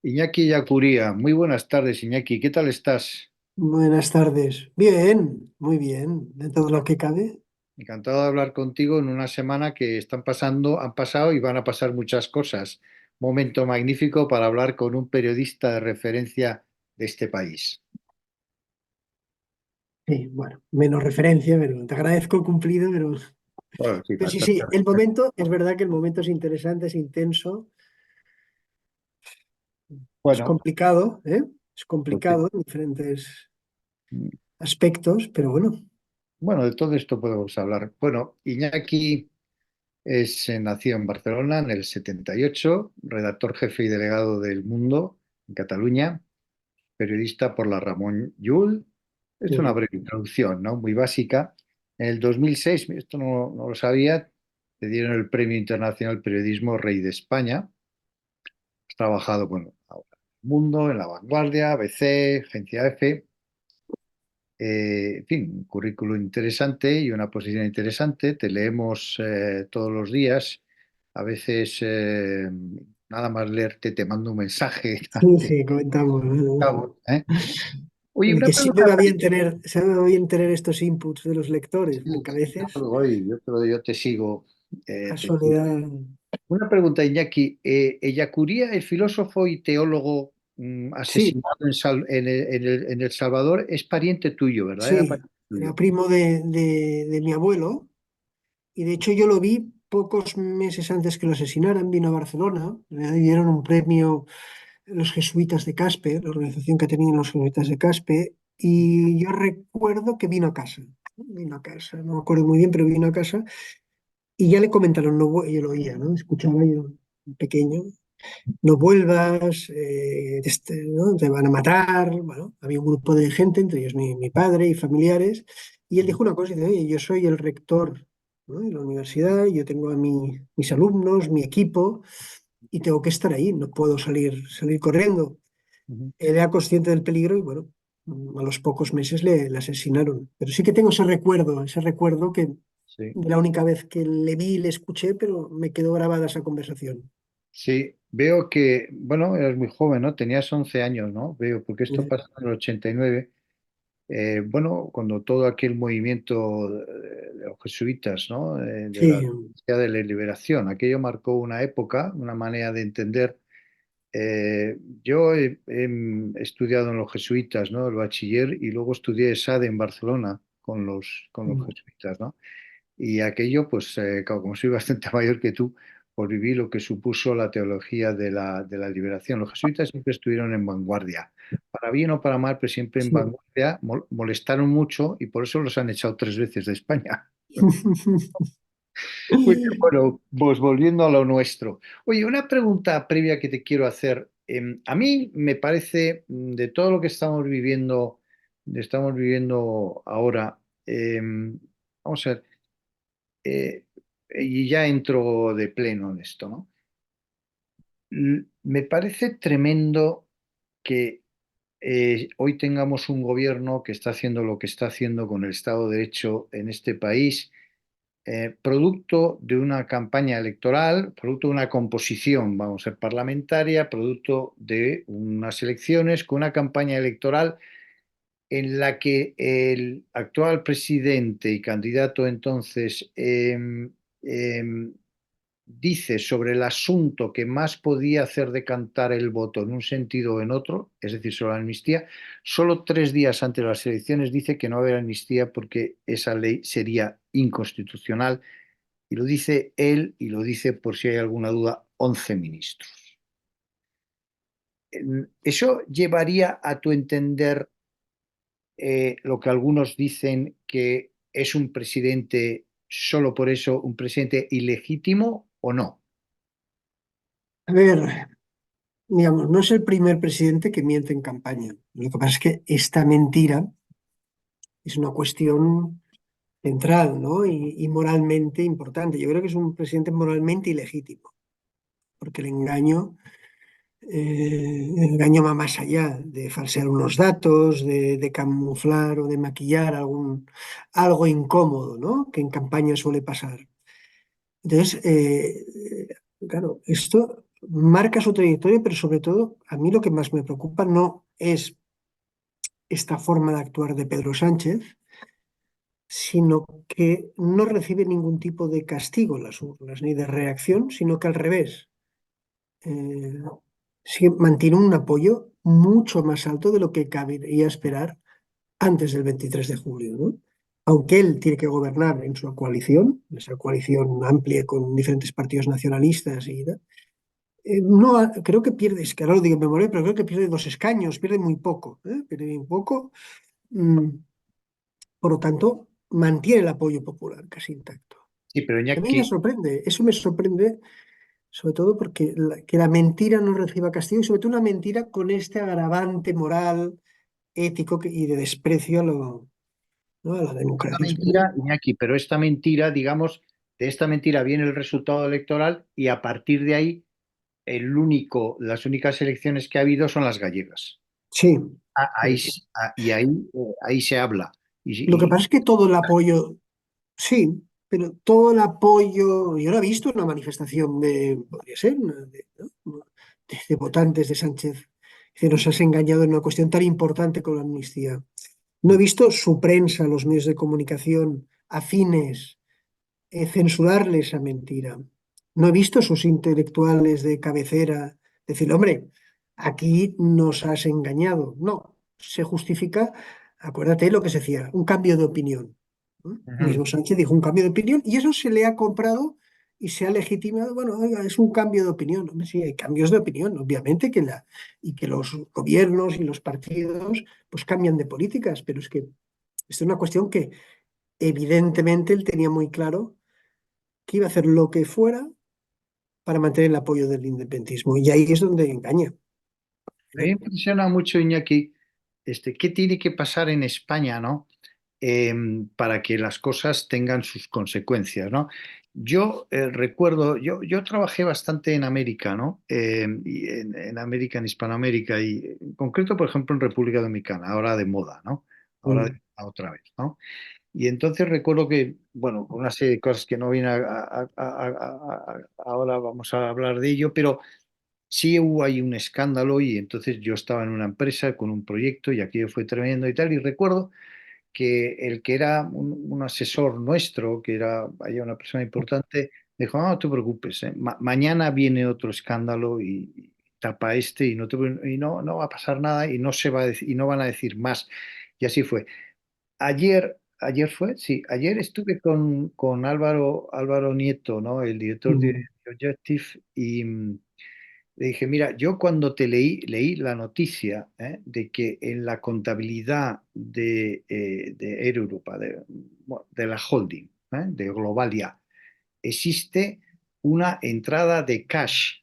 Iñaki Yacuría, muy buenas tardes, Iñaki, ¿qué tal estás? Buenas tardes. Bien, muy bien, de todo lo que cabe. Encantado de hablar contigo en una semana que han pasado y van a pasar muchas cosas. Momento magnífico para hablar con un periodista de referencia de este país. Sí, bueno, menos referencia, pero te agradezco el cumplido, Bueno, sí, pero sí, bastante. sí, el momento, es verdad que el momento es interesante, es intenso, es Bueno, complicado, ¿eh? Es pues sí. complicado en diferentes aspectos, pero bueno, Bueno, de todo esto podemos hablar. Bueno, Iñaki nació en Barcelona en el 78, redactor jefe y delegado del Mundo en Cataluña, periodista por la Ramon Llull. Es una sí, breve introducción, ¿no? Muy básica. En el 2006, esto no lo sabía, te dieron el Premio Internacional Periodismo Rey de España. Has trabajado, bueno, ahora en El Mundo, en La Vanguardia, ABC, Agencia EFE. En fin, un currículo interesante y una posición interesante. Te leemos todos los días. A veces, nada más leerte, te mando un mensaje. sí, sí, comentamos, ¿no? ¿Eh? Oye, una Que siempre pregunta. va bien tener estos inputs de los lectores, Sí, porque a veces yo te sigo. Te sigo. casualidad. Una pregunta, Iñaki. Ellacuría, el filósofo y teólogo Sí, asesinado en El Salvador, es pariente tuyo, ¿verdad? Era sí, pariente era tuyo. primo de mi abuelo. Y de hecho yo lo vi pocos meses antes que lo asesinaran, vino a Barcelona, le dieron un premio los jesuitas de Caspe, la organización que tenían los jesuitas de Caspe, y yo recuerdo que vino a casa, no me acuerdo muy bien, pero vino a casa y ya le comentaron, no, yo lo oía, ¿no? Escuchaba yo pequeño, no vuelvas, ¿no? Te van a matar, bueno, había un grupo de gente, entre ellos mi padre y familiares, y él Ujú, dijo una cosa, dice, oye, yo soy el rector, ¿no? de la universidad, yo tengo a mis alumnos, mi equipo, y tengo que estar ahí, no puedo salir corriendo. ujú. Él era consciente del peligro y bueno, a los pocos meses le asesinaron. Pero sí que tengo ese recuerdo que Sí, de la única vez que le vi y le escuché, pero me quedó grabada esa conversación. sí, veo que, bueno, eras muy joven, ¿no? Tenías 11 años, ¿no? Veo, porque esto Eh, pasó en el 89. Bueno, cuando todo aquel movimiento de los jesuitas, ¿no? De la Sí, Iglesia de la Liberación, aquello marcó una época, una manera de entender. Yo he estudiado en los jesuitas, ¿no? El bachiller y luego estudié SAD en Barcelona con los jesuitas, ¿no? Y aquello, pues, claro, como soy bastante mayor que tú, pues viví lo que supuso la teología de la liberación. Los jesuitas siempre estuvieron en vanguardia, para bien o para mal, pero siempre en sí. vanguardia, molestaron mucho y por eso los han echado 3 veces de España. Muy bien, bueno, pues volviendo a lo nuestro. Oye, una pregunta previa que te quiero hacer. A mí me parece, de todo lo que estamos viviendo ahora, vamos a ver, eh, y ya entro de pleno en esto, ¿no? Me parece tremendo que hoy tengamos un gobierno que está haciendo lo que está haciendo con el Estado de Derecho en este país, producto de una campaña electoral, producto de una composición, vamos a ser parlamentaria, producto de unas elecciones con una campaña electoral en la que el actual presidente y candidato entonces dice sobre el asunto que más podía hacer decantar el voto en un sentido o en otro, es decir, sobre la amnistía, solo 3 días antes de las elecciones dice que no va a haber amnistía porque esa ley sería inconstitucional y lo dice él y lo dice, por si hay alguna duda, 11 ministros. Eso llevaría a tu entender lo que algunos dicen que es un presidente, solo por eso, un presidente ilegítimo o no. A ver, digamos, no es el primer presidente que miente en campaña. Lo que pasa es que esta mentira es una cuestión central, ¿no? Y moralmente importante. Yo creo que es un presidente moralmente ilegítimo, porque el engaño va más allá de falsear unos datos, de camuflar o de maquillar algo incómodo, ¿no? Que en campaña suele pasar. Entonces, claro, esto. marca su trayectoria, pero sobre todo, a mí lo que más me preocupa no es esta forma de actuar de Pedro Sánchez, sino que no recibe ningún tipo de castigo en las urnas, ni de reacción, sino que al revés, eh, mantiene un apoyo mucho más alto de lo que cabría esperar antes del 23 de julio, ¿no? Aunque él tiene que gobernar en su coalición, esa coalición amplia con diferentes partidos nacionalistas no, creo que pierde, es que ahora lo digo en memoria, pero creo que pierde 2 escaños, pierde muy poco, pierde muy poco. mm, por lo tanto, mantiene el apoyo popular casi intacto. Sí, pero A mí me Iñaki, sorprende, eso me sorprende, sobre todo porque que la mentira no reciba castigo y sobre todo una mentira con este agravante moral, ético y de desprecio ¿no? a la esta democracia española. mentira, Iñaki, pero esta mentira, digamos, de esta mentira viene el resultado electoral y a partir de ahí las únicas elecciones que ha habido son las gallegas. Sí, Ahí, y ahí se habla. lo que Y, pasa es que todo el apoyo, sí, pero todo el apoyo, yo no he visto una manifestación podría ser, ¿no? de votantes de Sánchez, que nos has engañado en una cuestión tan importante como la amnistía. No he visto su prensa, los medios de comunicación afines, censurarle esa mentira. No he visto sus intelectuales de cabecera decir, hombre, aquí nos has engañado. No, se justifica, acuérdate lo que se decía, un cambio de opinión. ¿No? El Ujú. mismo Sánchez dijo un cambio de opinión y eso se le ha comprado y se ha legitimado. Bueno, oiga, es un cambio de opinión. Hombre, sí, hay cambios de opinión, obviamente, y que los gobiernos y los partidos pues cambian de políticas, pero es que esto es una cuestión que evidentemente él tenía muy claro que iba a hacer lo que fuera para mantener el apoyo del independentismo. Y ahí es donde engaña. A mí me impresiona mucho, Iñaki, qué tiene que pasar en España, ¿no? Para que las cosas tengan sus consecuencias, ¿no? Yo recuerdo, yo trabajé bastante en América, ¿no? Y en América, en Hispanoamérica, y en concreto, por ejemplo, en República Dominicana, ahora de moda, ¿no? Ahora de Mm, moda otra vez, ¿no? Y entonces recuerdo que, bueno, una serie de cosas que no viene ahora vamos a hablar de ello, pero sí hubo ahí un escándalo y entonces yo estaba en una empresa con un proyecto y aquello fue tremendo y tal. Y recuerdo que el que era un asesor nuestro, que era vaya, una persona importante, dijo, no, no te preocupes, mañana viene otro escándalo y tapa este y no va a pasar nada y no se va a decir, y no van a decir más. Y así fue. Ayer fue, sí, ayer estuve con Álvaro Nieto, ¿no? El director de mm, Objective, y le dije, mira, yo cuando leí la noticia de que en la contabilidad de Air Europa, bueno, de la holding, de Globalia, existe una entrada de cash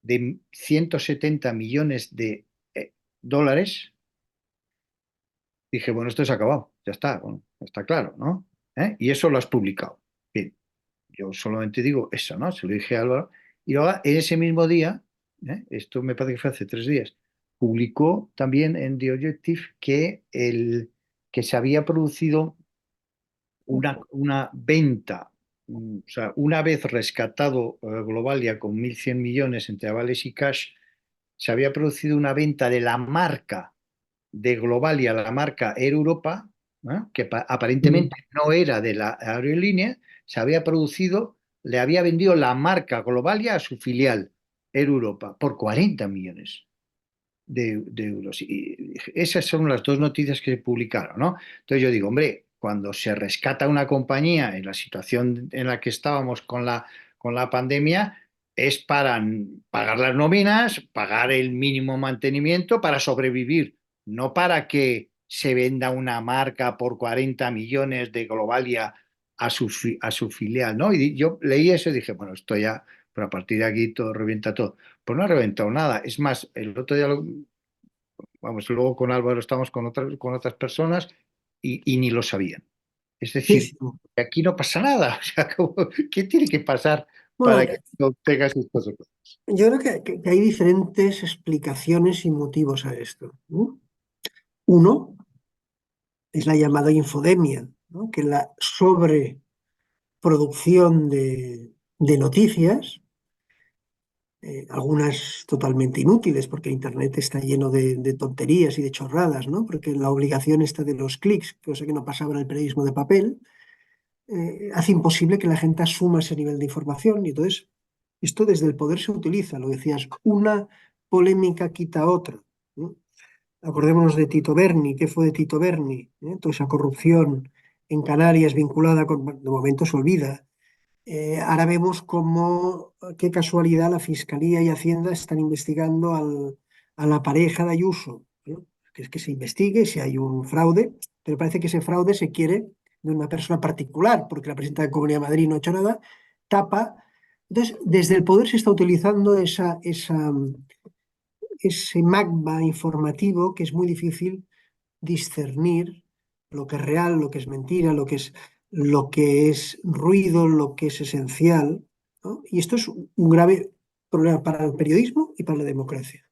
de 170 millones de dólares. Dije, bueno, esto se ha acabado, ya está, bueno, está claro, ¿no? Y eso lo has publicado. Bien, yo solamente digo eso, ¿no? Se lo dije a Álvaro. Y luego, en ese mismo día, esto me parece que fue hace 3 días, publicó también en The Objective que se había producido una venta, o sea, una vez rescatado Globalia con 1.100 millones entre avales y cash, se había producido una venta de la marca de Globalia, la marca Air Europa, que mm. aparentemente no era de la aerolínea, se había producido, le había vendido la marca Globalia a su filial Air Europa por 40 millones de euros. Y esas son las dos noticias que se publicaron, ¿no? Entonces yo digo, hombre, cuando se rescata una compañía en la situación en la que estábamos con la pandemia, es para pagar las nóminas, pagar el mínimo mantenimiento para sobrevivir, no para que se venda una marca por 40 millones de Globalia a su filial, ¿no? Y yo leí eso y dije, bueno, esto ya, pero a partir de aquí todo revienta todo. Pues no ha reventado nada. Es más, el otro día, vamos, luego con Álvaro estamos con otras personas y ni lo sabían. Es Sí, decir, sí. que aquí no pasa nada. O sea, ¿qué tiene que pasar Bueno, para que no tengas estas cosas? yo creo que hay diferentes explicaciones y motivos a esto, ¿no? Uno es la llamada infodemia, ¿no? Que la sobreproducción de noticias algunas totalmente inútiles, porque Internet está lleno de tonterías y de chorradas, ¿no? Porque la obligación esta de los clics, cosa que no pasaba en el periodismo de papel, hace imposible que la gente asuma ese nivel de información. Y entonces, esto desde el poder se utiliza, lo decías, una polémica quita otra, ¿no? Acordémonos de Tito Berni, ¿qué fue de Tito Berni? Toda esa corrupción en Canarias vinculada con, bueno, de momento se olvida. Ahora vemos cómo, qué casualidad, la Fiscalía y Hacienda están investigando a la pareja de Ayuso, ¿no? Que es que se investigue si hay un fraude, pero parece que ese fraude se quiere de una persona particular, porque la presidenta de Comunidad de Madrid no ha hecho nada, tapa. Entonces, desde el poder se está utilizando ese magma informativo que es muy difícil discernir lo que es real, lo que es mentira, lo que es ruido, lo que es esencial, ¿no? Y esto es un grave problema para el periodismo y para la democracia.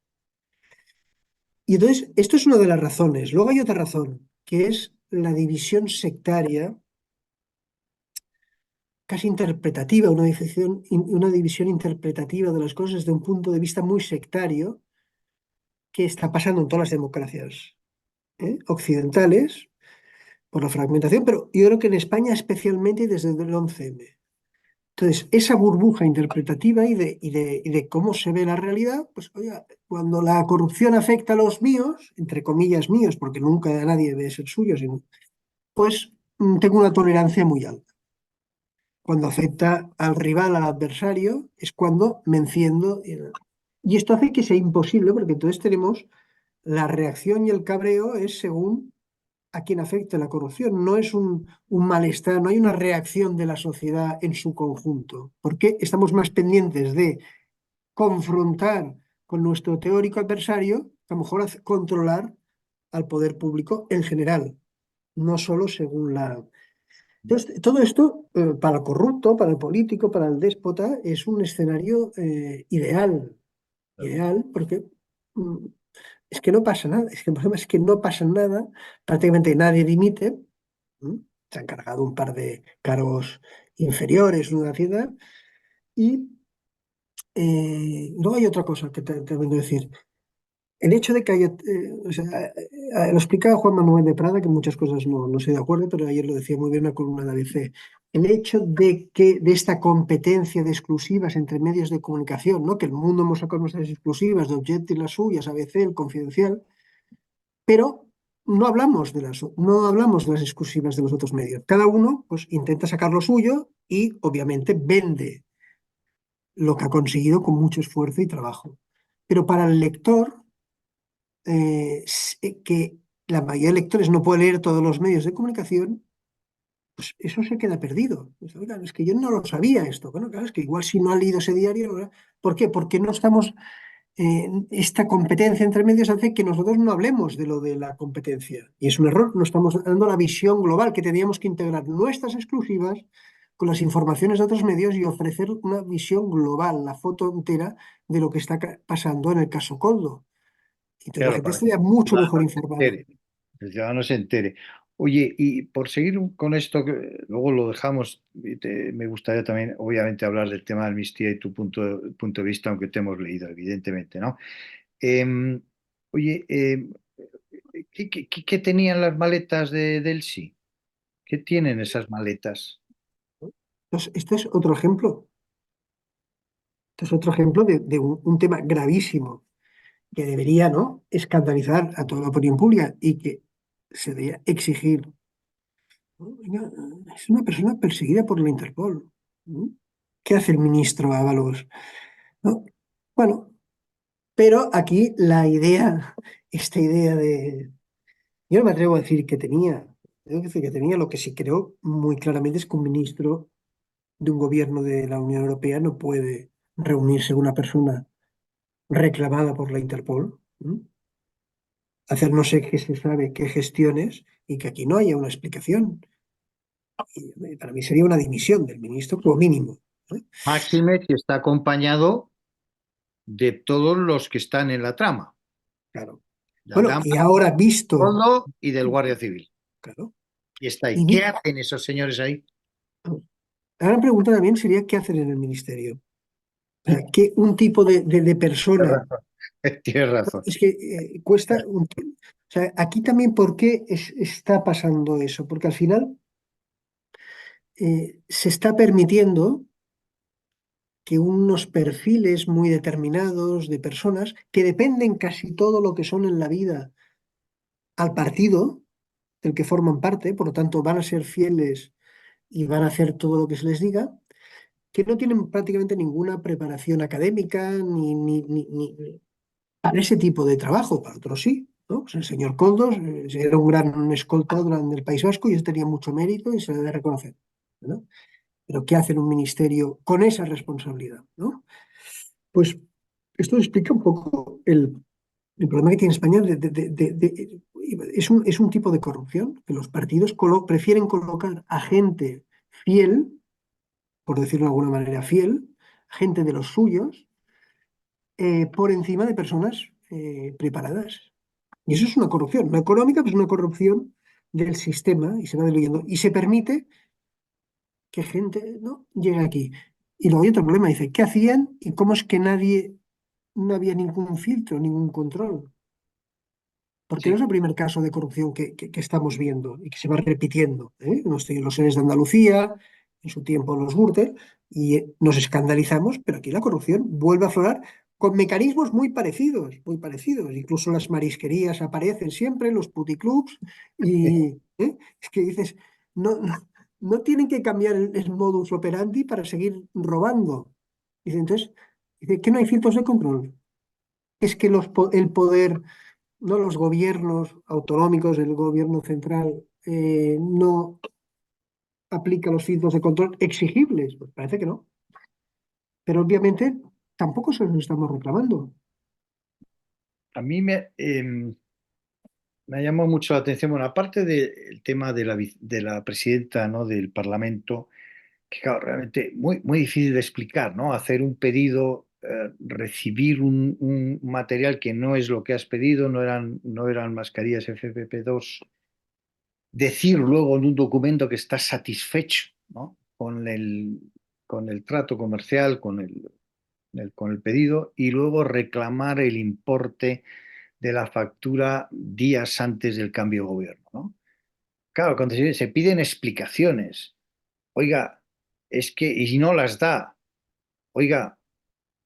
Y entonces, esto es una de las razones. Luego hay otra razón, que es la división sectaria, casi interpretativa, una división interpretativa de las cosas desde un punto de vista muy sectario, que está pasando en todas las democracias, occidentales, por la fragmentación, pero yo creo que en España especialmente desde el 11M. Entonces, esa burbuja interpretativa y de cómo se ve la realidad, pues oiga, cuando la corrupción afecta a los míos, entre comillas míos, porque nunca nadie debe ser suyo, pues tengo una tolerancia muy alta. Cuando afecta al rival, al adversario, es cuando me enciendo. Y esto hace que sea imposible, porque entonces tenemos la reacción y el cabreo es según a quien afecte la corrupción. No es un malestar, no hay una reacción de la sociedad en su conjunto, porque estamos más pendientes de confrontar con nuestro teórico adversario, que a lo mejor controlar al poder público en general, no solo según la... Entonces, todo esto, para el corrupto, para el político, para el déspota, es un escenario ideal, ideal, porque mm, es que no pasa nada, es que el problema es que no pasa nada, prácticamente nadie dimite. ¿Mm? Se han cargado un par de cargos inferiores en una ciudad. Y luego hay otra cosa que te vengo a decir. El hecho de que haya, o sea, lo explicaba Juan Manuel de Prada, que muchas cosas no estoy de acuerdo, pero ayer lo decía muy bien en una columna de ABC. El hecho de esta competencia de exclusivas entre medios de comunicación, ¿no? Que el mundo hemos sacado nuestras exclusivas, de Objective las suyas, ABC, el Confidencial, pero no hablamos de las exclusivas de los otros medios. Cada uno pues, intenta sacar lo suyo y obviamente vende lo que ha conseguido con mucho esfuerzo y trabajo. Pero para el lector, que la mayoría de lectores no puede leer todos los medios de comunicación, pues eso se queda perdido. Pues, oigan, es que yo no lo sabía esto. Bueno, claro, es que igual si no ha leído ese diario, ¿no? ¿Por qué? Porque no estamos esta competencia entre medios hace que nosotros no hablemos de lo de la competencia. Y es un error, no estamos dando la visión global, que teníamos que integrar nuestras exclusivas con las informaciones de otros medios y ofrecer una visión global, la foto entera de lo que está pasando en el caso Coldo. Entonces la Claro, gente para que estaría el mucho mejor ciudadano se informada. entere. El ciudadano se entere. Oye, y por seguir con esto, que luego lo dejamos, me gustaría también, obviamente, hablar del tema de amnistía y tu punto de vista, aunque te hemos leído, evidentemente, ¿no? Em, oye, ¿qué tenían las maletas del sí? ¿Qué tienen esas maletas? Entonces, esto es otro ejemplo de un tema gravísimo que debería, ¿no?, escandalizar a toda la opinión pública y que se debería exigir. Oiga, es una persona perseguida por la Interpol, ¿no? ¿Qué hace el ministro Ábalos? ¿No? Bueno, pero aquí esta idea yo no me atrevo a decir que tenía, tengo que decir que tenía, lo que sí creo muy claramente es que un ministro de un gobierno de la Unión Europea no puede reunirse con una persona reclamada por la Interpol, ¿no? Hacer no sé qué se sabe, qué gestiones, y que aquí no haya una explicación. Y para mí sería una dimisión del ministro como mínimo, ¿no? Máxime que está acompañado de todos los que están en la trama, Claro. la Bueno, dama y ahora visto, fondo y del Guardia Civil. claro, Y está ahí. y ¿Qué hacen esos señores ahí? la gran pregunta también sería qué hacer en el ministerio. O sea, que un tipo de Tienes persona, razón. Tienes razón. es que cuesta, o sea, aquí también, ¿por qué está pasando eso? Porque al final se está permitiendo que unos perfiles muy determinados de personas que dependen casi todo lo que son en la vida al partido del que forman parte, por lo tanto van a ser fieles y van a hacer todo lo que se les diga, que no tienen prácticamente ninguna preparación académica ni para ese tipo de trabajo, para otros sí. ¿No? Pues el señor Koldos era un gran escolta durante el País Vasco y eso tenía mucho mérito y se debe reconocer. ¿No? Pero ¿qué hace en un ministerio con esa responsabilidad? ¿No? Pues esto explica un poco el problema que tiene España es un tipo de corrupción, que los partidos prefieren colocar a gente fiel, por decirlo de alguna manera fiel, gente de los suyos, por encima de personas preparadas. Y eso es una corrupción, no económica, pues una corrupción del sistema y se va diluyendo. Y se permite que gente no llegue aquí. Y luego hay otro problema, dice, ¿qué hacían y cómo es que no había ningún filtro, ningún control? Porque no Sí, es el primer caso de corrupción que estamos viendo y que se va repitiendo. ¿Eh? Los seres de Andalucía, en su tiempo los Gürtel, y nos escandalizamos, pero aquí la corrupción vuelve a aflorar con mecanismos muy parecidos, muy parecidos. Incluso las marisquerías aparecen siempre, los puticlubs, y es que dices, no tienen que cambiar el modus operandi para seguir robando. Dice, entonces, dice que no hay filtros de control. Es que el poder no los gobiernos autonómicos, el gobierno central no aplica los filtros de control exigibles. Pues parece que no. Pero obviamente tampoco se los estamos reclamando. a mí me ha llamado mucho la atención, bueno, aparte del tema de de la presidenta, ¿no? Del Parlamento, que claro, realmente muy, muy difícil de explicar, ¿no? Hacer un pedido, recibir un material que no es lo que has pedido, no eran mascarillas FFP2, decir luego en un documento que estás satisfecho, ¿no? Con el trato comercial, con el pedido, y luego reclamar el importe de la factura días antes del cambio de gobierno, ¿no? Claro, cuando se piden explicaciones, oiga, es que, y no las da, oiga,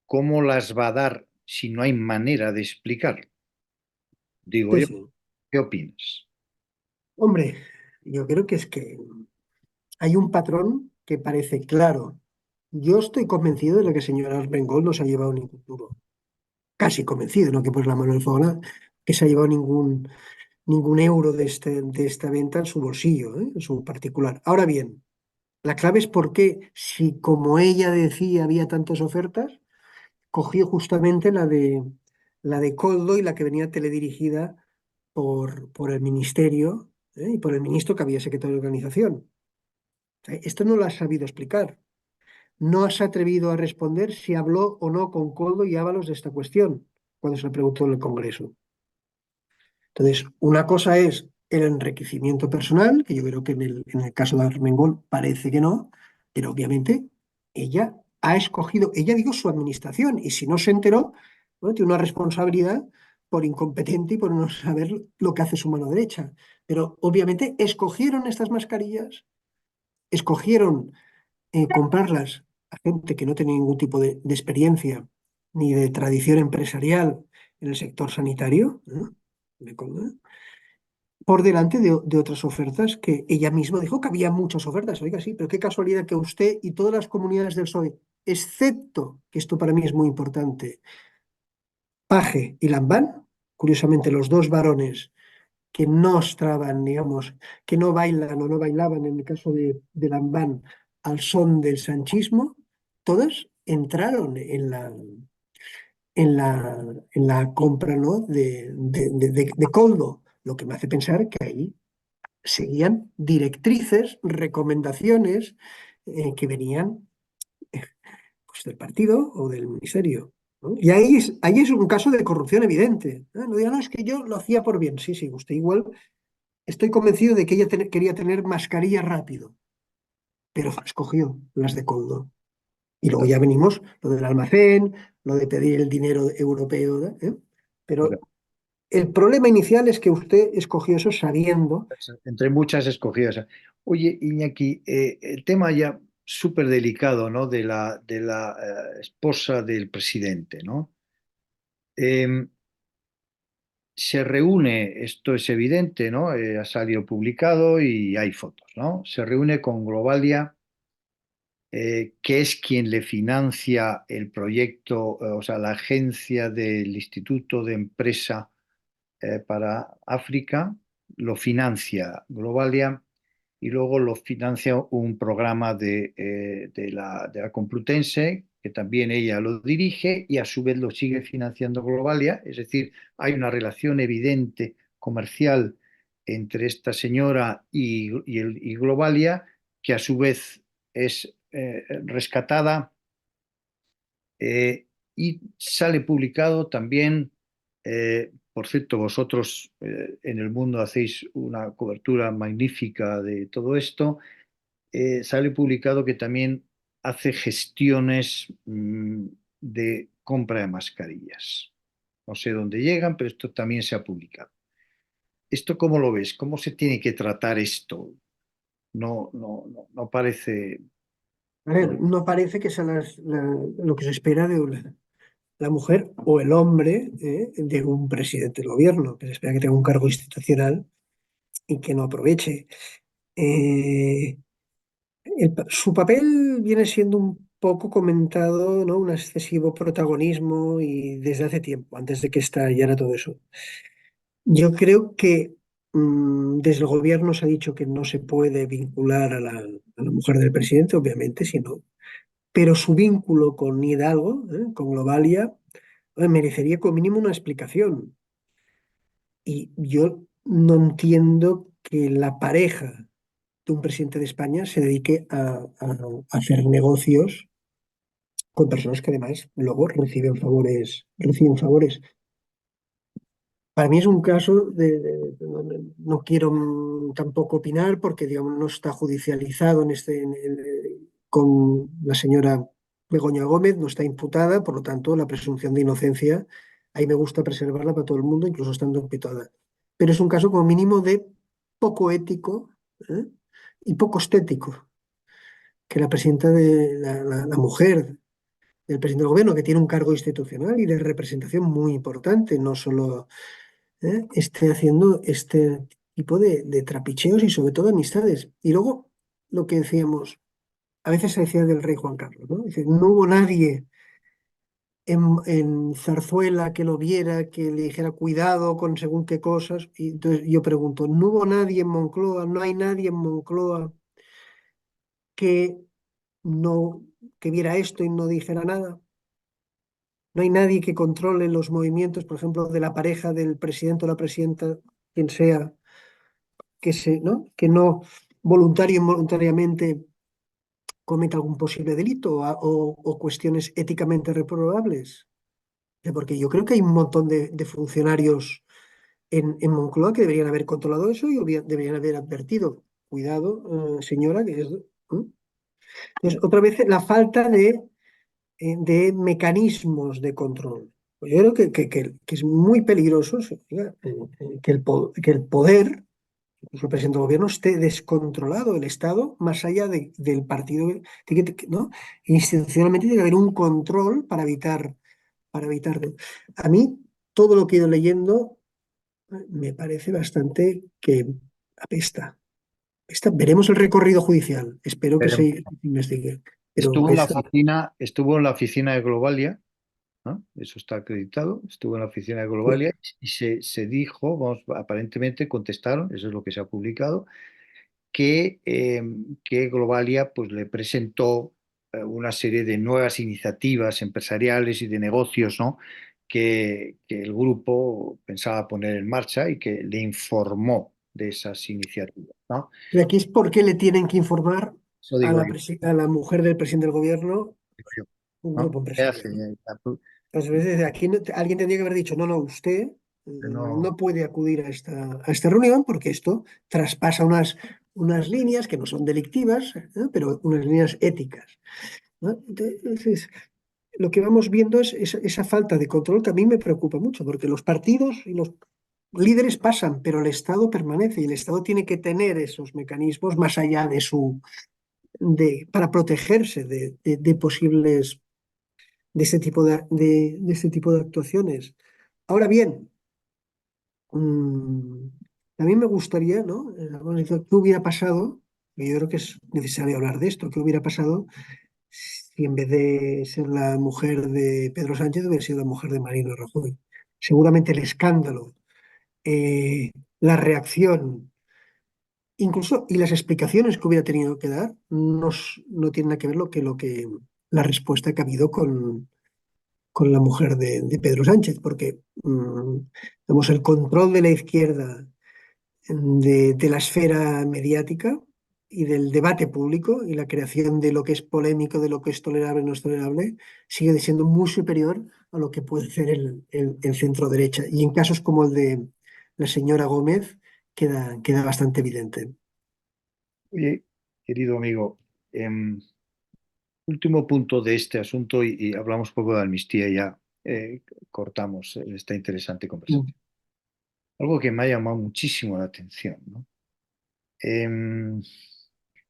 ¿cómo las va a dar si no hay manera de explicarlo? Digo Sí, yo, sí. ¿qué opinas? Hombre, yo creo que es que hay un patrón que parece claro. Yo estoy convencido de que el señor Armengol no se ha llevado ningún duro. Casi convencido, no que pues la mano en el fuego, nada, que se ha llevado ningún euro de esta venta en su bolsillo, en su particular. Ahora bien, la clave es por qué, si como ella decía había tantas ofertas, cogió justamente la de Coldo y la que venía teledirigida por el ministerio y por el ministro que había secretario de organización. O sea, esto no lo has sabido explicar. No has atrevido a responder si habló o no con Coldo y Ábalos de esta cuestión cuando se le preguntó en el Congreso. Entonces, una cosa es el enriquecimiento personal, que yo creo que en el caso de Armengol parece que no, pero obviamente ella ha escogido, ella digo su administración, y si no se enteró, bueno, tiene una responsabilidad por incompetente y por no saber lo que hace su mano derecha. Pero obviamente escogieron estas mascarillas, escogieron comprarlas a gente que no tenía ningún tipo de experiencia ni de tradición empresarial en el sector sanitario, ¿no? Por delante de otras ofertas que ella misma dijo que había muchas ofertas. Oiga, sí, pero qué casualidad que usted y todas las comunidades del PSOE, excepto, que esto para mí es muy importante, Paje y Lambán, curiosamente los dos varones que no estaban, digamos, que no bailan o no bailaban en el caso de Lambán al son del sanchismo, todas entraron en la compra, ¿no? de Coldo, lo que me hace pensar que ahí seguían directrices, recomendaciones que venían pues, del partido o del ministerio. ¿No? Y ahí es un caso de corrupción evidente. ¿No? No digan, no, es que yo lo hacía por bien. Sí, sí, usted igual. Estoy convencido de que ella quería tener mascarilla rápido, pero escogió las de Coldo. Y luego ya venimos lo del almacén, lo de pedir el dinero europeo, ¿eh? Pero el problema inicial es que usted escogió eso sabiendo. entre muchas escogidas. Oye, Iñaki, el tema ya súper delicado, ¿no? De la esposa del presidente, ¿no? Em, Se reúne, esto es evidente, ¿no? Ha salido publicado y hay fotos, ¿no? Se reúne con Globalia, que es quien le financia el proyecto, o sea, la agencia del Instituto de Empresa para África, lo financia Globalia y luego lo financia un programa de la Complutense, que también ella lo dirige y a su vez lo sigue financiando Globalia, es decir, hay una relación evidente comercial entre esta señora y Globalia, que a su vez es rescatada, y sale publicado también, por cierto, vosotros en el mundo hacéis una cobertura magnífica de todo esto, sale publicado que también hace gestiones de compra de mascarillas. No sé dónde llegan, pero esto también se ha publicado. ¿Esto cómo lo ves? ¿Cómo se tiene que tratar esto? No parece... A ver, no parece que sea lo que se espera de la mujer o el hombre, de un presidente del gobierno, que se espera que tenga un cargo institucional y que no aproveche. Eh, Su papel viene siendo un poco comentado, ¿no? Un excesivo protagonismo y desde hace tiempo, antes de que estallara todo eso. Yo creo que desde el gobierno se ha dicho que no se puede vincular a la mujer del presidente, obviamente, sino, pero su vínculo con Hidalgo, con Globalia, merecería como mínimo una explicación. Y yo no entiendo que la pareja de un presidente de España se dedique a hacer negocios con personas que además luego reciben favores, reciben favores. Para mí es un caso no quiero tampoco opinar porque digamos, no está judicializado con la señora Begoña Gómez, no está imputada, por lo tanto la presunción de inocencia, ahí me gusta preservarla para todo el mundo, incluso estando imputada. Pero es un caso como mínimo de poco ético, ¿eh? Y poco estético, que la presidenta la mujer del presidente del gobierno, que tiene un cargo institucional y de representación muy importante, no solo, esté haciendo este tipo de trapicheos y sobre todo amistades. Y luego lo que decíamos, a veces se decía del rey Juan Carlos, ¿no? Dice, no hubo nadie en Zarzuela que lo viera, que le dijera cuidado con según qué cosas. Y entonces yo pregunto, ¿no hubo nadie en Moncloa, no hay nadie en Moncloa que no, que viera esto y no dijera nada? No hay nadie que controle los movimientos, por ejemplo, de la pareja del presidente o la presidenta, quien sea, que no voluntario o involuntariamente cometa algún posible delito o cuestiones éticamente reprobables. Porque yo creo que hay un montón de funcionarios en Moncloa que deberían haber controlado eso y deberían haber advertido. Cuidado, señora, que es. Entonces, otra vez la falta de mecanismos de control. Pues yo creo que es muy peligroso, que el poder, incluso el presidente del gobierno, esté descontrolado, el Estado, más allá del partido, ¿no? Institucionalmente tiene que haber un control para evitarlo. A mí, todo lo que he ido leyendo me parece bastante que apesta. Veremos el recorrido judicial. Espero que se investigue. Pero apesta. Estuvo en la oficina de Globalia, ¿no? Eso está acreditado, estuvo en la oficina de Sí. Globalia y se dijo, vamos, aparentemente contestaron, eso es lo que se ha publicado, que Globalia pues, le presentó una serie de nuevas iniciativas empresariales y de negocios, ¿no? que el grupo pensaba poner en marcha y que le informó de esas iniciativas, ¿no? Y aquí es por qué le tienen que informar Eso a digo la, yo, a la mujer del presidente del gobierno digo yo, un ¿no? grupo ¿Qué hace? empresarial. Entonces, a veces aquí alguien tendría que haber dicho, no, no, usted No, no puede acudir a esta reunión porque esto traspasa unas líneas que no son delictivas, pero unas líneas éticas. ¿no? Entonces, lo que vamos viendo es esa falta de control que a mí me preocupa mucho, porque los partidos y los líderes pasan, pero el Estado permanece y el Estado tiene que tener esos mecanismos más allá para protegerse de posibles, de este tipo de este tipo de actuaciones. Ahora bien, mm, a mí me gustaría, ¿no? ¿Qué hubiera pasado? Y yo creo que es necesario hablar de esto. ¿Qué hubiera pasado si en vez de ser la mujer de Pedro Sánchez hubiera sido la mujer de Mariano Rajoy? Seguramente el escándalo, la reacción, incluso y las explicaciones que hubiera tenido que dar no tienen nada que ver lo que la respuesta que ha habido con la mujer de Pedro Sánchez, porque digamos, el control de la izquierda de la esfera mediática y del debate público y la creación de lo que es polémico, de lo que es tolerable y no es tolerable, sigue siendo muy superior a lo que puede ser el centro derecha. Y en casos como el de la señora Gómez queda bastante evidente. Oye, querido amigo, último punto de este asunto y hablamos un poco de amnistía y ya cortamos esta interesante Mm, conversación. Algo que me ha llamado muchísimo la atención, ¿no? Em,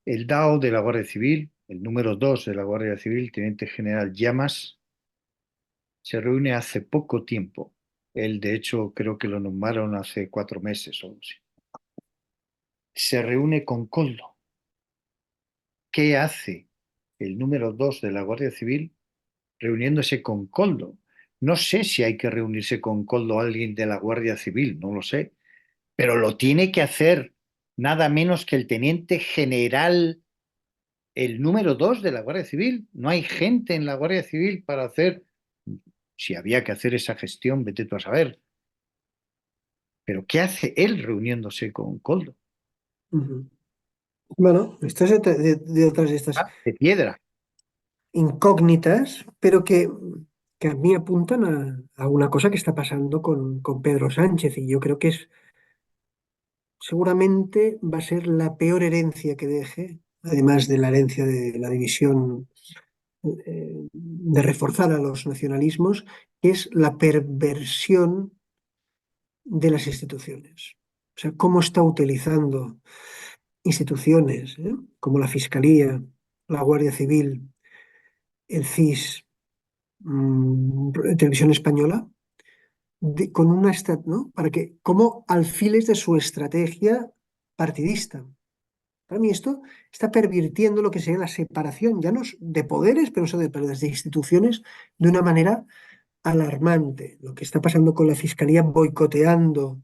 el DAO de la Guardia Civil, el número 2 de la Guardia Civil, Teniente General Llamas, se reúne hace poco tiempo. Él, de hecho, creo que lo nombraron hace 4 meses o algo así. Se reúne con Coldo. ¿Qué hace el número 2 de la Guardia Civil reuniéndose con Coldo? No sé si hay que reunirse con Coldo alguien de la Guardia Civil, no lo sé, pero lo tiene que hacer nada menos que el teniente general, el número 2 de la Guardia Civil. No hay gente en la Guardia Civil para hacer, si había que hacer esa gestión, vete tú a saber. Pero ¿qué hace él reuniéndose con Coldo? ujú. Bueno, esto es de otras de estas Ah, de piedra. incógnitas, pero que a mí apuntan a una cosa que está pasando con Pedro Sánchez y yo creo que seguramente va a ser la peor herencia que deje, además de la herencia de la división, de reforzar a los nacionalismos, que es la perversión de las instituciones. O sea, cómo está utilizando instituciones, como la Fiscalía, la Guardia Civil, el CIS, Televisión Española, con una ¿no? Para que, como alfiles de su estrategia partidista. Para mí esto está pervirtiendo lo que sería la separación, ya no de poderes, pero eso de las de instituciones, de una manera alarmante. Lo que está pasando con la Fiscalía boicoteando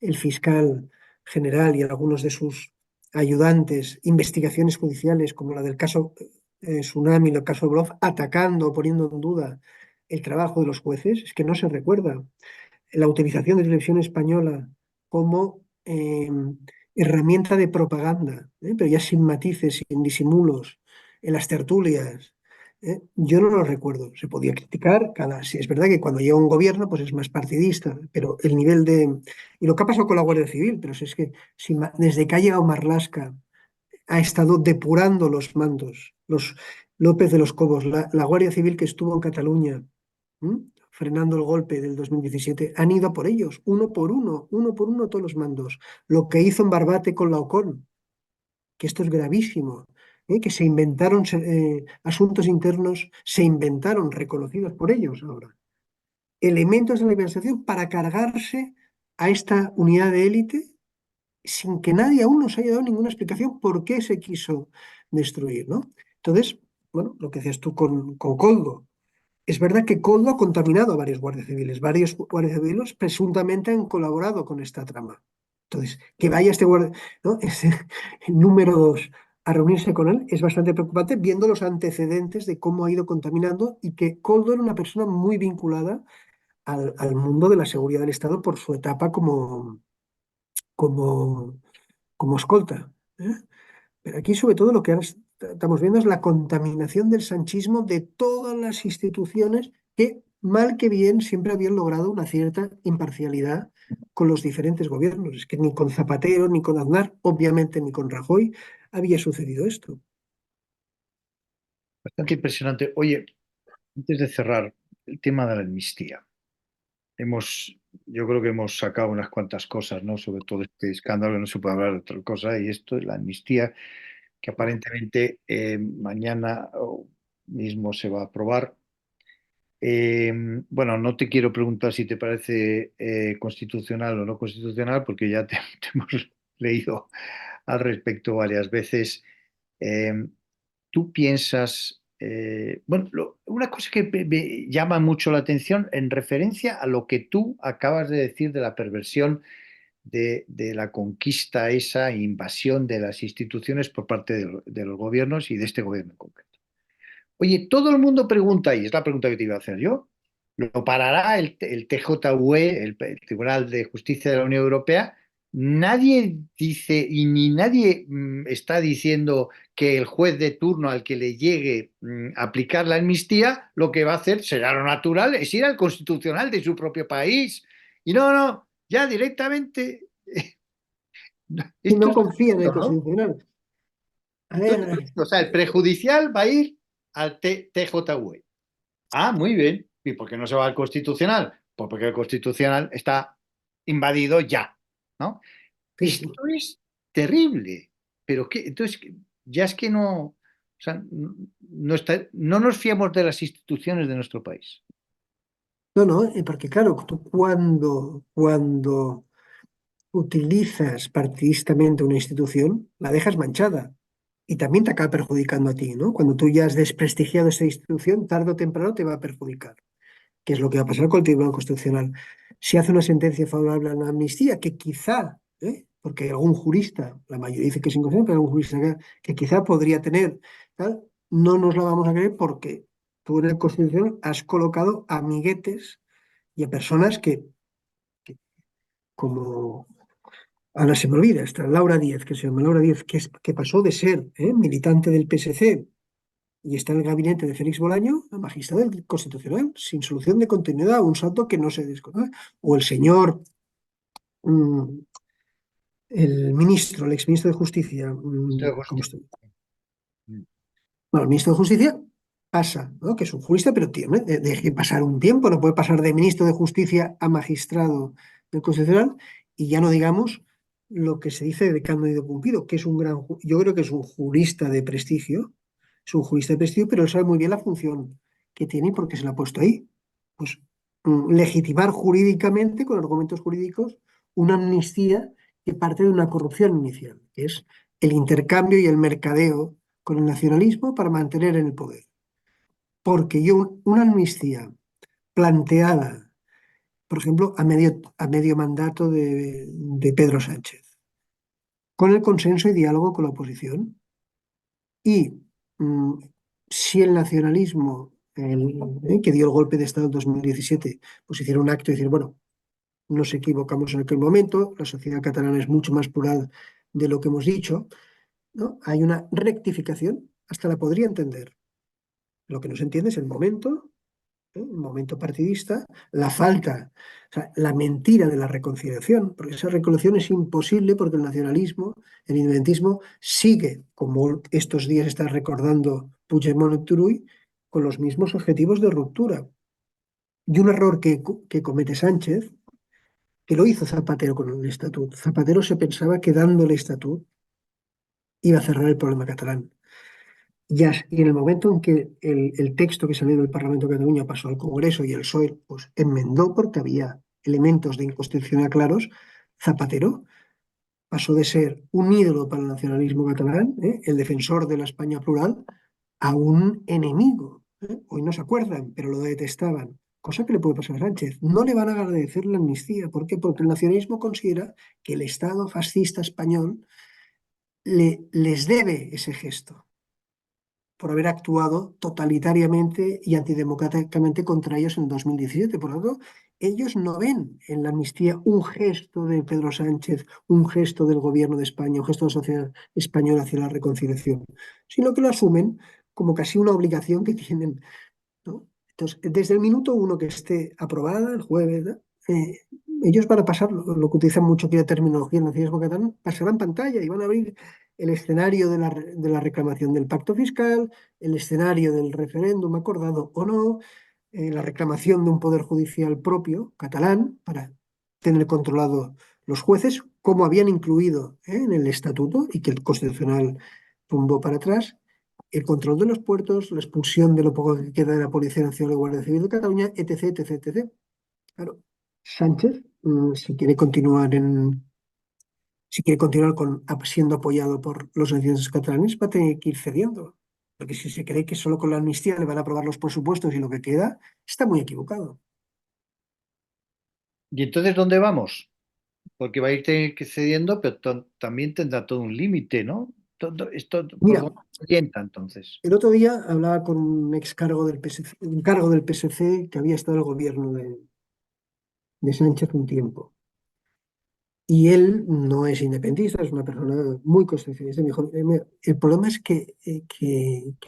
el fiscal general y algunos de sus ayudantes, investigaciones judiciales como la del caso Tsunami, el caso Blof, atacando o poniendo en duda el trabajo de los jueces, es que no se recuerda la utilización de televisión española como herramienta de propaganda, pero ya sin matices, sin disimulos, en las tertulias. Yo no lo recuerdo. Se podía criticar si es verdad que cuando llega un gobierno pues es más partidista, pero el nivel de... Y lo que ha pasado con la Guardia Civil, pero es que desde que ha llegado Marlaska ha estado depurando los mandos, los López de los Cobos, la Guardia Civil que estuvo en Cataluña, ¿m? Frenando el golpe del 2017, han ido a por ellos, uno por uno todos los mandos. Lo que hizo en Barbate con la OCON, que esto es gravísimo, que se inventaron asuntos internos, se inventaron, reconocidos por ellos ahora, elementos de la organización para cargarse a esta unidad de élite sin que nadie aún nos haya dado ninguna explicación por qué se quiso destruir, ¿no? Entonces, bueno, lo que decías tú con Coldo. Es verdad que Coldo ha contaminado a varios guardias civiles. Varios guardias civiles presuntamente han colaborado con esta trama. Entonces, que vaya este guardia, ¿no? Este, el número 2 a reunirse con él es bastante preocupante viendo los antecedentes de cómo ha ido contaminando y que Coldo era una persona muy vinculada al mundo de la seguridad del Estado por su etapa como, como escolta. ¿Eh? Pero aquí, sobre todo, lo que ahora estamos viendo es la contaminación del sanchismo de todas las instituciones que, mal que bien, siempre habían logrado una cierta imparcialidad con los diferentes gobiernos. Es que ni con Zapatero, ni con Aznar, obviamente ni con Rajoy, había sucedido esto. bastante impresionante. Oye, antes de cerrar, el tema de la amnistía. Hemos, yo creo que hemos sacado unas cuantas cosas, ¿no? Sobre todo este escándalo, que no se puede hablar de otra cosa, y esto es la amnistía, que aparentemente mañana mismo se va a aprobar. Eh, bueno, no te quiero preguntar si te parece constitucional o no constitucional, porque ya te hemos leído al respecto varias veces. Eh, ¿Tú piensas, bueno, una cosa que me llama mucho la atención en referencia a lo que tú acabas de decir de la perversión de la conquista, esa invasión de las instituciones por parte de los gobiernos y de este gobierno en concreto? Oye, todo el mundo pregunta, y es la pregunta que te iba a hacer yo, ¿lo parará el TJUE, el Tribunal de Justicia de la Unión Europea? Nadie dice y ni nadie está diciendo que el juez de turno al que le llegue a aplicar la amnistía, lo que va a hacer será lo natural, es ir al constitucional de su propio país. Y no, no, ya directamente, Y esto no es confía en el absurdo, ¿no? Constitucional. A Tú ver, has dicho, o sea, el prejudicial va a ir al TJUE. Ah, muy bien. ¿Y por qué no se va al Constitucional? Pues porque el Constitucional está invadido ya, ¿no? sí, Esto es terrible. Pero qué, entonces, ya es que no, o sea, no no nos fiamos de las instituciones de nuestro país. no, no, porque claro, tú cuando utilizas partidistamente una institución, la dejas manchada y también te acaba perjudicando a ti, ¿no? Cuando tú ya has desprestigiado esa institución, tarde o temprano te va a perjudicar, que es lo que va a pasar con el Tribunal Constitucional. Si hace una sentencia favorable a la amnistía, que quizá, porque algún jurista, la mayoría dice que es inconstitucional, pero algún jurista que quizá podría tener, tal, no nos la vamos a creer porque tú en el Constitucional has colocado amiguetes y a personas que como ahora se me olvida, está Laura Díez, que se llama Laura Díez, que pasó de ser militante del PSC y está en el gabinete de Félix Bolaño a magistrado del Constitucional, sin solución de continuidad, un salto que no se desconoce. O el señor, mm, el ministro, el exministro de Justicia, Estoy ¿cómo justi- está? Bueno, el ministro de Justicia pasa, ¿no? Que es un jurista, pero tiene, deje pasar un tiempo, no puede pasar de ministro de Justicia a magistrado del Constitucional, y ya no digamos lo que se dice de Cándido Pumpido, que es un gran, yo creo que es un jurista de prestigio, es un jurista de prestigio, pero él sabe muy bien la función que tiene y por qué se la ha puesto ahí. Pues legitimar jurídicamente, con argumentos jurídicos, una amnistía que parte de una corrupción inicial, que es el intercambio y el mercadeo con el nacionalismo para mantener en el poder. Porque yo, una amnistía planteada, por ejemplo, a medio mandato de Pedro Sánchez, con el consenso y diálogo con la oposición, y mm, si el nacionalismo, que dio el golpe de Estado en 2017, pues hiciera un acto y decir, bueno, nos equivocamos en aquel momento, la sociedad catalana es mucho más plural de lo que hemos dicho, ¿no? Hay una rectificación, hasta la podría entender. Lo que no se entiende es el momento partidista, la falta, o sea, la mentira de la reconciliación, porque esa reconciliación es imposible porque el nacionalismo, el independentismo, sigue, como estos días está recordando Puigdemont y Turull, con los mismos objetivos de ruptura. Y un error que comete Sánchez, que lo hizo Zapatero con el estatut. Zapatero se pensaba que dándole estatut iba a cerrar el problema catalán. Y en el momento en que el texto que salió del Parlamento de Cataluña pasó al Congreso y el PSOE pues, enmendó porque había elementos de inconstitucionalidad claros, Zapatero pasó de ser un ídolo para el nacionalismo catalán, el defensor de la España plural, a un enemigo. Hoy no se acuerdan, pero lo detestaban. Cosa que le puede pasar a Sánchez. No le van a agradecer la amnistía. ¿Por qué? Porque el nacionalismo considera que el Estado fascista español les debe ese gesto por haber actuado totalitariamente y antidemocráticamente contra ellos en 2017. Por lo tanto, ellos no ven en la amnistía un gesto de Pedro Sánchez, un gesto del gobierno de España, un gesto de la sociedad española hacia la reconciliación, sino que lo asumen como casi una obligación que tienen, ¿no? Entonces, desde el minuto uno que esté aprobada, el jueves, ¿no? Ellos van a pasar lo que utilizan mucho aquí de terminología en el nacionalismo catalán, pasarán pantalla y van a abrir. el escenario de la reclamación del pacto fiscal, el escenario del referéndum acordado o no, la reclamación de un poder judicial propio catalán para tener controlado los jueces, como habían incluido en el estatuto y que el Constitucional tumbó para atrás, el control de los puertos, la expulsión de lo poco que queda de la Policía Nacional y Guardia Civil de Cataluña, etc., etc., etc. Claro, Sánchez, si quiere continuar si quiere continuar siendo apoyado por los nacionalistas catalanes, va a tener que ir cediendo. Porque si se cree que solo con la amnistía le van a aprobar los presupuestos y lo que queda, está muy equivocado. ¿Y entonces dónde vamos? Porque va a ir cediendo, pero también tendrá todo un límite, ¿no? Esto, ¿por Mira, dónde se orienta entonces? el otro día hablaba con un ex cargo del PSC, un cargo del PSC que había estado en el gobierno de Sánchez un tiempo. Y él no es independentista, es una persona muy constitucionalista. Me dijo, el problema es que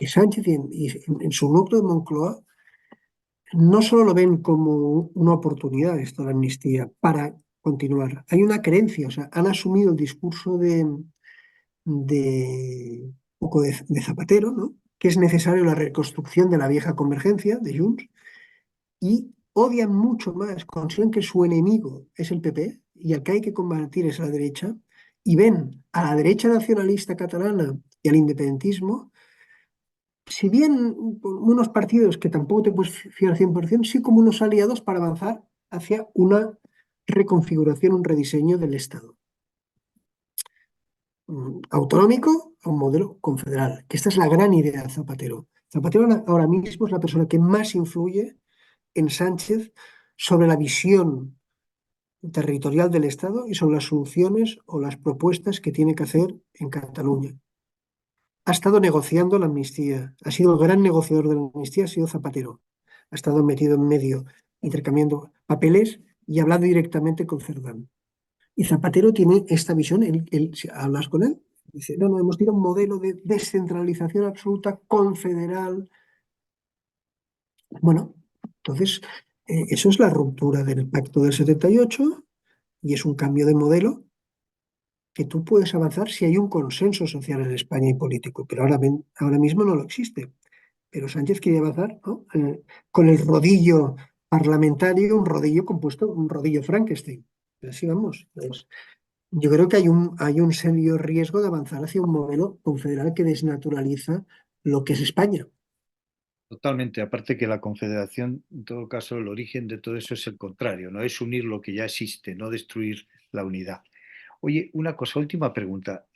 Sánchez en su núcleo de Moncloa no solo lo ven como una oportunidad, esto de la amnistía, para continuar. Hay una creencia, o sea, han asumido el discurso un poco de Zapatero, ¿no? Que es necesario la reconstrucción de la vieja convergencia de Junts y odian mucho más, consideran que su enemigo es el PP y al que hay que combatir es la derecha, y ven a la derecha nacionalista catalana y al independentismo, si bien unos partidos que tampoco te puedes fiar 100%, sí como unos aliados para avanzar hacia una reconfiguración, un rediseño del Estado autonómico a un modelo confederal, que esta es la gran idea de Zapatero. Zapatero ahora mismo es la persona que más influye en Sánchez sobre la visión territorial del Estado y sobre las soluciones o las propuestas que tiene que hacer en Cataluña. Ha estado negociando la amnistía, ha sido el gran negociador de la amnistía, ha sido Zapatero. Ha estado metido en medio, intercambiando papeles y hablando directamente con Cerdán. Y Zapatero tiene esta visión, si hablas con él, dice, no, no, hemos tirado un modelo de descentralización absoluta, confederal. Bueno, entonces, eso es la ruptura del pacto del 78 y es un cambio de modelo que tú puedes avanzar si hay un consenso social en España y político, pero ahora mismo no lo existe. Pero Sánchez quiere avanzar, ¿no? Con el rodillo parlamentario, un rodillo compuesto, un rodillo Frankenstein. Así vamos. Pues, yo creo que hay un serio riesgo de avanzar hacia un modelo confederal que desnaturaliza lo que es España. Totalmente, aparte que la confederación, en todo caso, el origen de todo eso es el contrario, ¿no? Es unir lo que ya existe, no destruir la unidad. Oye, una cosa, última pregunta.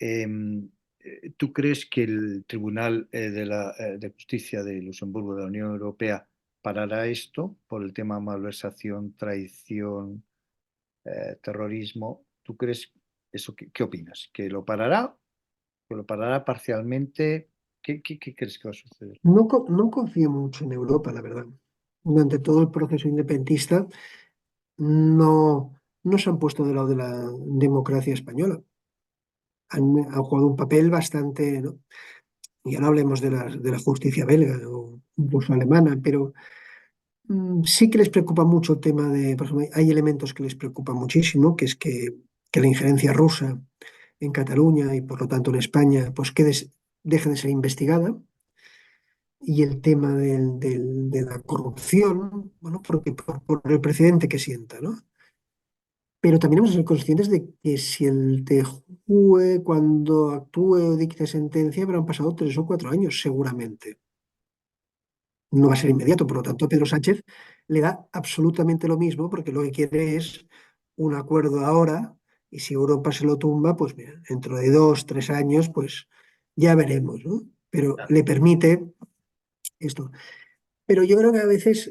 ¿Tú crees que el Tribunal de Justicia de Luxemburgo de la Unión Europea parará esto por el tema malversación, traición, terrorismo? ¿Tú crees eso? ¿Qué opinas? ¿Que lo parará? ¿Que lo parará parcialmente? ¿Qué crees que va a suceder? No confío mucho en Europa, la verdad. Durante todo el proceso independentista no se han puesto del lado de la democracia española. Han jugado un papel bastante, ¿no? Ya no hablemos de la justicia belga o incluso alemana, pero sí que les preocupa mucho el tema de, por ejemplo, hay elementos que les preocupan muchísimo, que es que la injerencia rusa en Cataluña y por lo tanto en España, pues deje de ser investigada. Y el tema de la corrupción, bueno, porque por el precedente que sienta, ¿no? Pero también hemos de ser conscientes de que si el TJUE cuando actúe o dicte sentencia habrán pasado 3 o 4 años seguramente. No va a ser inmediato, por lo tanto, a Pedro Sánchez le da absolutamente lo mismo porque lo que quiere es un acuerdo ahora y si Europa se lo tumba, pues mira, dentro de 2, 3 años, pues ya veremos, ¿no? Pero le permite esto. Pero yo creo que a veces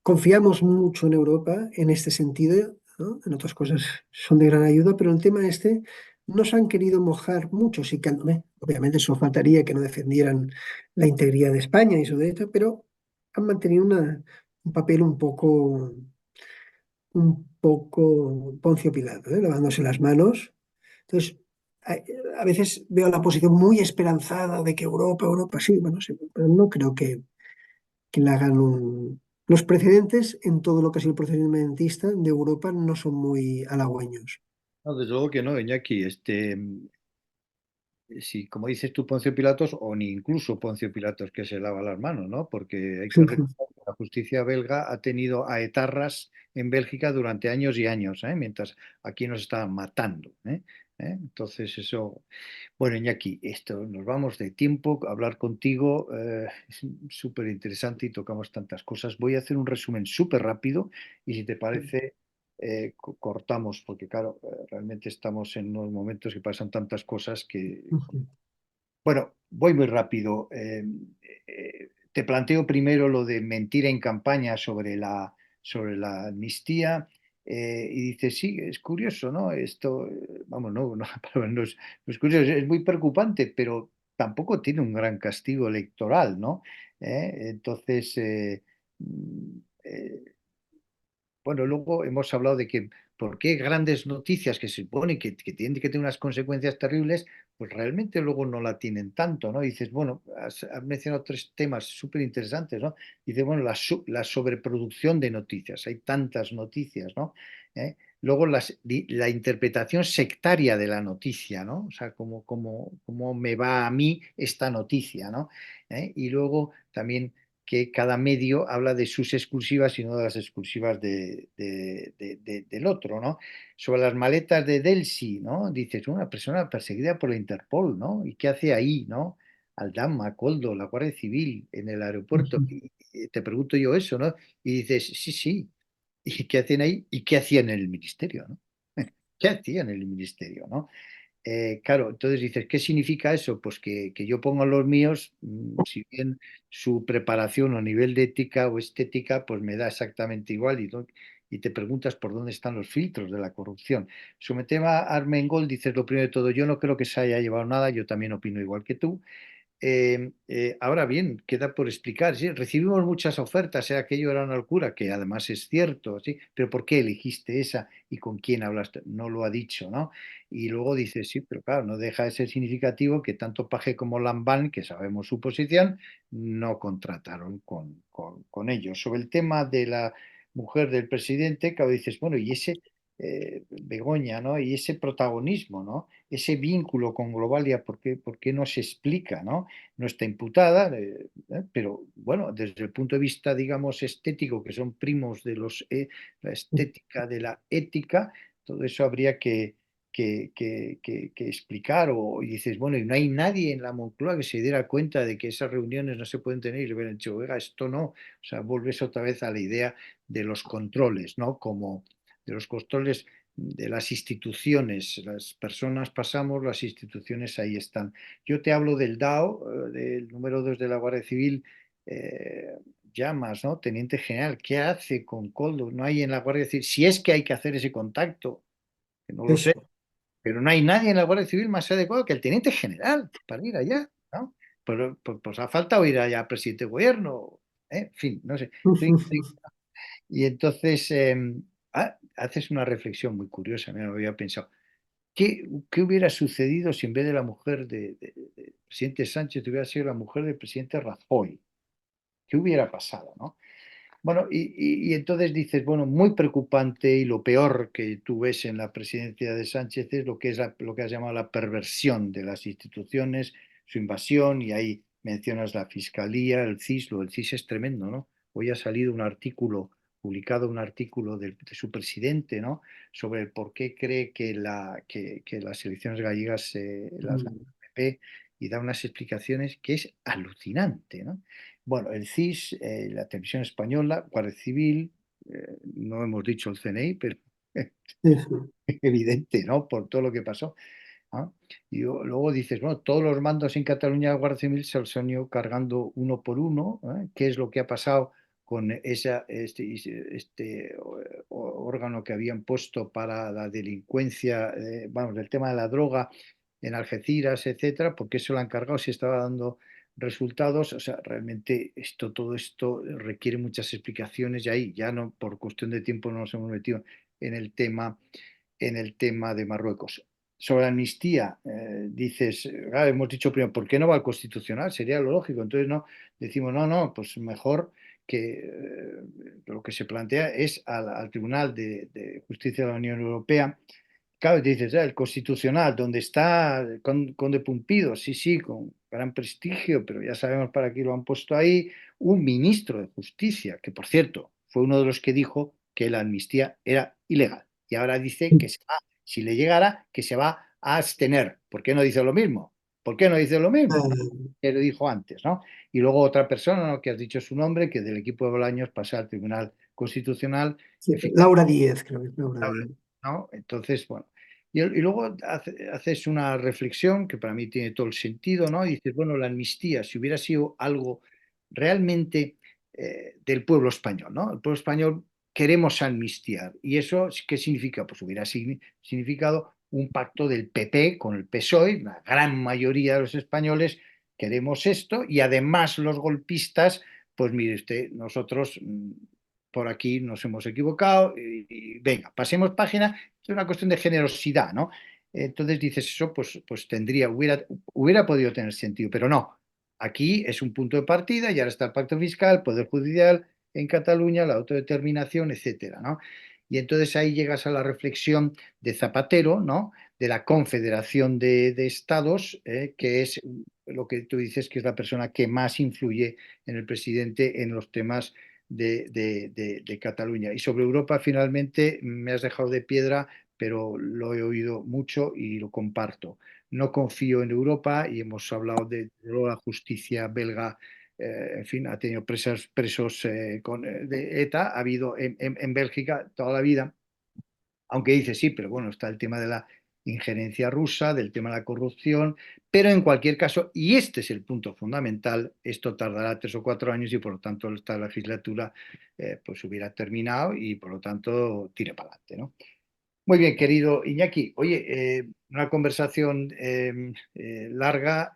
confiamos mucho en Europa en este sentido, ¿no? En otras cosas son de gran ayuda, pero el tema este no se han querido mojar mucho. Sí que, obviamente, eso faltaría que no defendieran la integridad de España y su derecho, pero han mantenido un papel un poco Poncio Pilato, lavándose las manos. Entonces, a, a veces veo la posición muy esperanzada de que Europa, sí, bueno, sí, pero no creo que le hagan un... Los precedentes en todo lo que ha sido el proceso independentista de Europa no son muy halagüeños. No, desde luego que no, Iñaki. si, como dices tú, Poncio Pilatos, o ni incluso Poncio Pilatos que se lava las manos, ¿no? Porque hay que Sí, recordar que la justicia belga ha tenido a etarras en Bélgica durante años y años, ¿eh? Mientras aquí nos estaban matando, ¿eh? Entonces eso, bueno, Iñaki, esto nos vamos de tiempo, hablar contigo es súper interesante y tocamos tantas cosas. Voy a hacer un resumen súper rápido y si te parece, cortamos, porque claro, realmente estamos en unos momentos que pasan tantas cosas que bueno, voy muy rápido. Te planteo primero lo de mentira en campaña sobre la amnistía. Y dices, sí, es curioso, ¿no? Esto, vamos, no, no, no es curioso, es muy preocupante, pero tampoco tiene un gran castigo electoral, ¿no? Entonces, mm, eh, bueno, luego hemos hablado de que por qué grandes noticias que se supone que tienen que tener unas consecuencias terribles, pues realmente luego no la tienen tanto, ¿no? Dices, bueno, has mencionado tres temas súper interesantes, ¿no? Dices, bueno, la sobreproducción de noticias, hay tantas noticias, ¿no? Luego la interpretación sectaria de la noticia, ¿no? O sea, cómo me va a mí esta noticia, ¿no? Y luego también que cada medio habla de sus exclusivas y no de las exclusivas del otro, ¿no? Sobre las maletas de Delsi, ¿no? Dices, una persona perseguida por la Interpol, ¿no? ¿Y qué hace ahí, ¿no? Aldama, Coldo, la Guardia Civil en el aeropuerto. Y te pregunto yo eso, ¿no? Y dices, sí, sí. ¿Y qué hacían ahí? ¿Y qué hacían en el ministerio, ¿no? ¿Qué hacían en el ministerio, ¿no? Claro, entonces dices, ¿qué significa eso? Pues que yo pongo a los míos, si bien su preparación o nivel de ética o estética, pues me da exactamente igual y te preguntas por dónde están los filtros de la corrupción. Sobre el tema Armengol, dices lo primero de todo, yo no creo que se haya llevado nada, yo también opino igual que tú. Ahora bien, queda por explicar. Sí, recibimos muchas ofertas, aquello era una locura, que además es cierto, ¿sí? Pero ¿por qué elegiste esa y con quién hablaste? No lo ha dicho, ¿no? Y luego dices, sí, pero claro, no deja de ser significativo que tanto Paje como Lambán, que sabemos su posición, no contrataron con ellos. Sobre el tema de la mujer del presidente, claro, dices, bueno, y ese Begoña, ¿no? Y ese protagonismo, ¿no? Ese vínculo con Globalia, por qué no se explica, ¿no? No está imputada, pero bueno, desde el punto de vista, digamos, estético, que son primos de la estética de la ética, todo eso habría que explicar. Y dices, bueno, y no hay nadie en la Moncloa que se diera cuenta de que esas reuniones no se pueden tener y le hubieran dicho, oiga, esto no. O sea, vuelves otra vez a la idea de los controles, ¿no? Como de los controles de las instituciones. Las personas pasamos, las instituciones ahí están. Yo te hablo del DAO, del número 2 de la Guardia Civil, Llamas, ¿no? Teniente general, ¿qué hace con Coldo? No hay en la Guardia Civil, si es que hay que hacer ese contacto, que no lo sé, eso. pero no hay nadie en la Guardia Civil más adecuado que el teniente general para ir allá, ¿no? Pues ha faltado ir allá al presidente de gobierno, en fin, no sé. Y entonces haces una reflexión muy curiosa, mira, no había pensado. ¿Qué hubiera sucedido si en vez de la mujer del presidente Sánchez hubiera sido la mujer del presidente Rajoy? ¿Qué hubiera pasado, no? Bueno, y entonces dices, bueno, muy preocupante y lo peor que tú ves en la presidencia de Sánchez es lo que es lo que has llamado la perversión de las instituciones, su invasión, y ahí mencionas la Fiscalía, el CIS, lo del CIS es tremendo, ¿no? Hoy ha salido un artículo, publicado un artículo de su presidente, ¿no? Sobre el por qué cree que las elecciones gallegas las gana el PP y da unas explicaciones que es alucinante, ¿no? Bueno, el CIS, la televisión española, Guardia Civil, no hemos dicho el CNI, pero Eso. evidente, ¿no? Por todo lo que pasó. ¿Ah? Y luego dices, bueno, todos los mandos en Cataluña de Guardia Civil se los han ido cargando uno por uno. ¿Qué es lo que ha pasado con este órgano que habían puesto para la delincuencia, vamos, el tema de la droga en Algeciras, etcétera? ¿Por qué se lo han cargado si estaba dando resultados? O sea, realmente todo esto requiere muchas explicaciones y ahí ya no, por cuestión de tiempo no nos hemos metido en el tema, en el tema de Marruecos. Sobre la amnistía, dices, hemos dicho primero, ¿por qué no va al Constitucional? Sería lo lógico. Entonces, no, decimos, no, no, pues mejor que lo que se plantea es al Tribunal de Justicia de la Unión Europea claro, dices, el Constitucional, donde está Conde Pumpido, sí, sí, con gran prestigio, pero ya sabemos para qué lo han puesto ahí, un ministro de Justicia, que por cierto, fue uno de los que dijo que la amnistía era ilegal. Y ahora dice que si le llegara, que se va a abstener. ¿Por qué no dice lo mismo? ¿Por qué no dice lo mismo? Ah, Que lo dijo antes, ¿no? Y luego otra persona, ¿no?, que has dicho su nombre, que del equipo de Bolaños pasa al Tribunal Constitucional. sí, Laura Díez, creo que es Laura Ahora, Díez. ¿no? Entonces, bueno, y luego haces una reflexión que para mí tiene todo el sentido, ¿no? Y dices, bueno, la amnistía, si hubiera sido algo realmente del pueblo español, ¿no? El pueblo español queremos amnistiar. ¿Y eso qué significa? Pues hubiera significado un pacto del PP con el PSOE, la gran mayoría de los españoles queremos esto, y además los golpistas, pues mire usted, nosotros por aquí nos hemos equivocado y venga, pasemos página, es una cuestión de generosidad, ¿no? Entonces dices eso, pues hubiera podido tener sentido, pero no. Aquí es un punto de partida y ahora está el pacto fiscal, poder judicial en Cataluña, la autodeterminación, etcétera, ¿no? Y entonces ahí llegas a la reflexión de Zapatero, ¿no? De la Confederación de Estados, que es lo que tú dices que es la persona que más influye en el presidente en los temas de Cataluña. Y sobre Europa, finalmente, me has dejado de piedra, pero lo he oído mucho y lo comparto. No confío en Europa y hemos hablado de la justicia belga. En fin, ha tenido presos de ETA, ha habido en Bélgica toda la vida, aunque dice sí, pero bueno, está el tema de la injerencia rusa, del tema de la corrupción, pero en cualquier caso, y este es el punto fundamental, esto tardará 3 o 4 años y por lo tanto esta legislatura pues hubiera terminado y por lo tanto tire para adelante, ¿no? Muy bien, querido Iñaki. Oye, una conversación larga.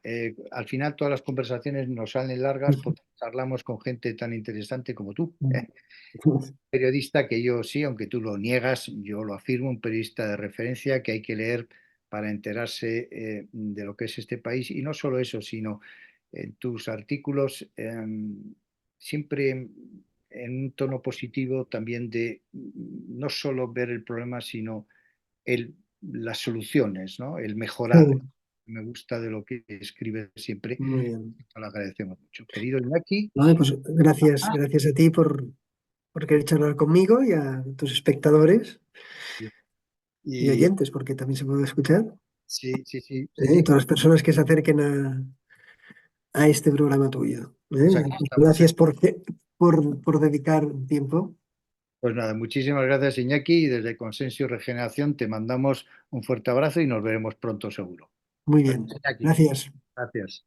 Al final todas las conversaciones nos salen largas porque hablamos con gente tan interesante como tú. Periodista que yo sí, aunque tú lo niegas, yo lo afirmo, un periodista de referencia que hay que leer para enterarse de lo que es este país. Y no solo eso, sino en tus artículos siempre en un tono positivo también de no solo ver el problema, sino las soluciones, ¿no? El mejorar. Me gusta de lo que escribes siempre. Muy bien. Lo agradecemos mucho. Querido Iñaki. Vale, pues gracias, gracias a ti por querer charlar conmigo y a tus espectadores y Y oyentes, porque también se puede escuchar, sí, sí, sí, sí, ¿eh? Y sí. todas las personas que se acerquen a este programa tuyo. Pues aquí ¿Eh? estamos. Gracias por dedicar tiempo. Pues nada, muchísimas gracias, Iñaki, y desde Consenso y Regeneración te mandamos un fuerte abrazo y nos veremos pronto seguro. Muy Gracias, bien. Iñaki. Gracias. Gracias.